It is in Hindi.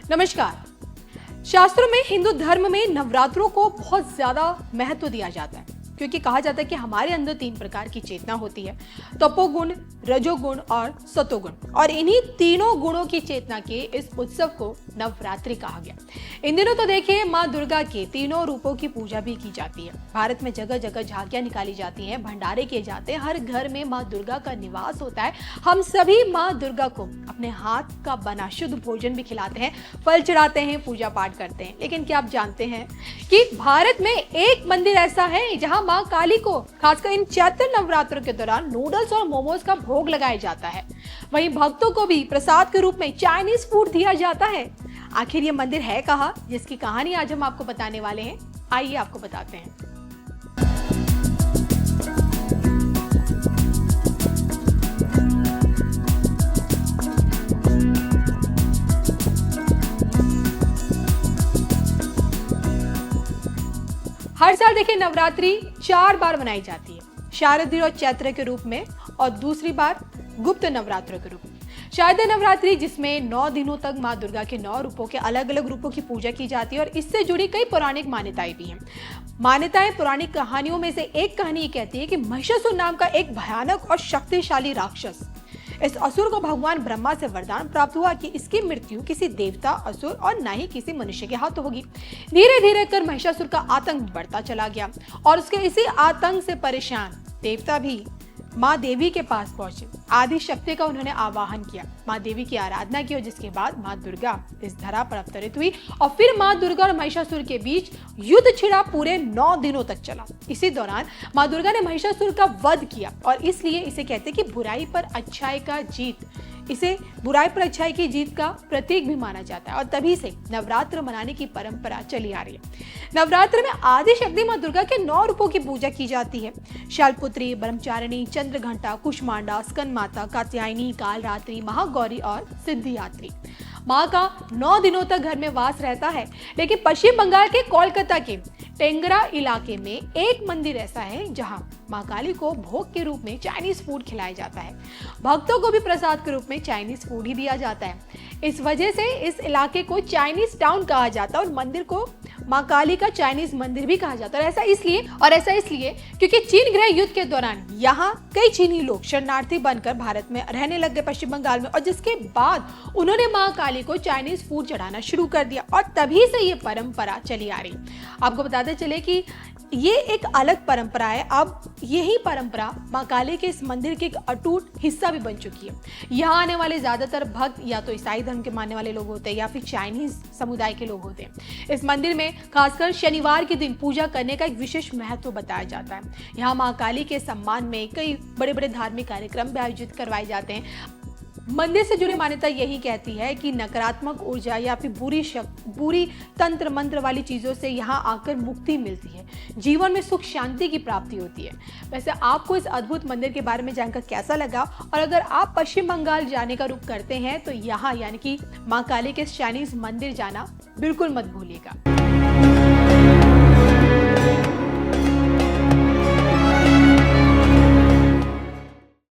नमस्कार। शास्त्रों में हिंदू धर्म में नवरात्रों को बहुत ज्यादा महत्व दिया जाता है क्योंकि कहा जाता है कि हमारे अंदर 3 प्रकार की चेतना होती है, तपोगुण, रजोगुण और सतोगुण, और इन्हीं तीनों गुणों की चेतना के इस उत्सव को नवरात्रि कहा गया। इन दिनों तो देखिए माँ दुर्गा के तीनों रूपों की पूजा भी की जाती है। भारत में जगह जगह झांकियां निकाली जाती हैं, भंडारे किए जाते हैं, हर घर में माँ दुर्गा का निवास होता है। हम सभी माँ दुर्गा को अपने हाथ का बना शुद्ध भोजन भी खिलाते हैं, फल चढ़ाते हैं, पूजा पाठ करते हैं। लेकिन क्या आप जानते हैं कि भारत में एक मंदिर ऐसा है जहां माँ काली को खासकर इन चैत्र नवरात्रों के दौरान नूडल्स और मोमोज का भोग लगाया जाता है। वहीं भक्तों को भी प्रसाद के रूप में चाइनीज फूड दिया जाता है। आखिर ये मंदिर है कहाँ, जिसकी कहानी आज हम आपको बताने वाले हैं। आइए आपको बताते हैं। हर साल देखिए नवरात्रि 4 बार मनाई जाती है, शारदीय और चैत्र के रूप में, और दूसरी बार गुप्त नवरात्रों के रूप में। शारदीय नवरात्रि जिसमें 9 दिनों तक माँ दुर्गा के 9 रूपों के अलग अलग रूपों की पूजा की जाती है और इससे जुड़ी कई पौराणिक मान्यताएं भी हैं। मान्यताएं पौराणिक कहानियों में से एक कहानी ये कहती है कि महिषासुर नाम का एक भयानक और शक्तिशाली राक्षस, इस असुर को भगवान ब्रह्मा से वरदान प्राप्त हुआ कि इसकी मृत्यु किसी देवता, असुर और ना ही किसी मनुष्य के हाथ होगी। धीरे धीरे कर महिषासुर का आतंक बढ़ता चला गया और उसके इसी आतंक से परेशान देवता भी माँ देवी के पास पहुंचे। आदि शक्ति का उन्होंने आवाहन किया, माँ देवी की आराधना की और जिसके बाद माँ दुर्गा इस धरा पर अवतरित हुई और फिर माँ दुर्गा और महिषासुर के बीच युद्ध छिड़ा पूरे 9 दिनों तक चला। इसी दौरान माँ दुर्गा ने महिषासुर का वध किया और इसलिए इसे कहते हैं कि बुराई पर अच्छाई का जीत, इसे बुराई पर अच्छाई की जीत का प्रतीक भी माना जाता है और तभी से नवरात्र मनाने की परंपरा चली आ रही है। नवरात्र में आदि शक्ति माँ दुर्गा के 9 रूपों की पूजा की जाती है। शैलपुत्री, ब्रह्मचारिणी, चंद्रघंटा, कुष्मांडा, स्कंद माता, कात्यायनी, कालरात्रि, महागौरी और सिद्धिदात्री। माँ का 9 दिनों तक घर में वास रहता है। लेकिन पश्चिम बंगाल के कोलकाता के टेंगरा इलाके में एक मंदिर ऐसा है जहां माँ काली को भोग के रूप में चाइनीज फूड खिलाया जाता है। भक्तों को भी प्रसाद के रूप में चाइनीज फूड ही दिया जाता है। इस वजह से इस इलाके को चाइनीज टाउन कहा जाता है और मंदिर को माँ काली का चाइनीज मंदिर भी कहा जाता है। ऐसा इसलिए क्योंकि चीन गृह युद्ध के दौरान यहाँ कई चीनी लोग शरणार्थी बनकर भारत में रहने लग गए, पश्चिम बंगाल में, और जिसके बाद उन्होंने माँ काली को चाइनीज फूड चढ़ाना शुरू कर दिया और तभी से ये परंपरा चली आ रही। आपको बताते चले कि ये एक अलग परंपरा है। अब यही परंपरा माँ काली के इस मंदिर के एक अटूट हिस्सा भी बन चुकी है। यहाँ आने वाले ज्यादातर भक्त या तो ईसाई धर्म के मानने वाले लोग होते हैं या फिर चाइनीज समुदाय के लोग होते हैं। इस मंदिर में खासकर शनिवार के दिन पूजा करने का एक विशेष महत्व बताया जाता है। यहाँ माँ काली के सम्मान में कई बड़े बड़े धार्मिक कार्यक्रम भी आयोजित करवाए जाते हैं। मंदिर से जुड़ी मान्यता यही कहती है कि नकारात्मक ऊर्जा या फिर बुरी तंत्र मंत्र वाली चीजों से यहाँ आकर मुक्ति मिलती है, जीवन में सुख शांति की प्राप्ति होती है। वैसे आपको इस अद्भुत मंदिर के बारे में जानकर कैसा लगा, और अगर आप पश्चिम बंगाल जाने का रुख करते हैं तो यहाँ यानी कि माँ काली के चाइनीज मंदिर जाना बिल्कुल मत भूलिएगा।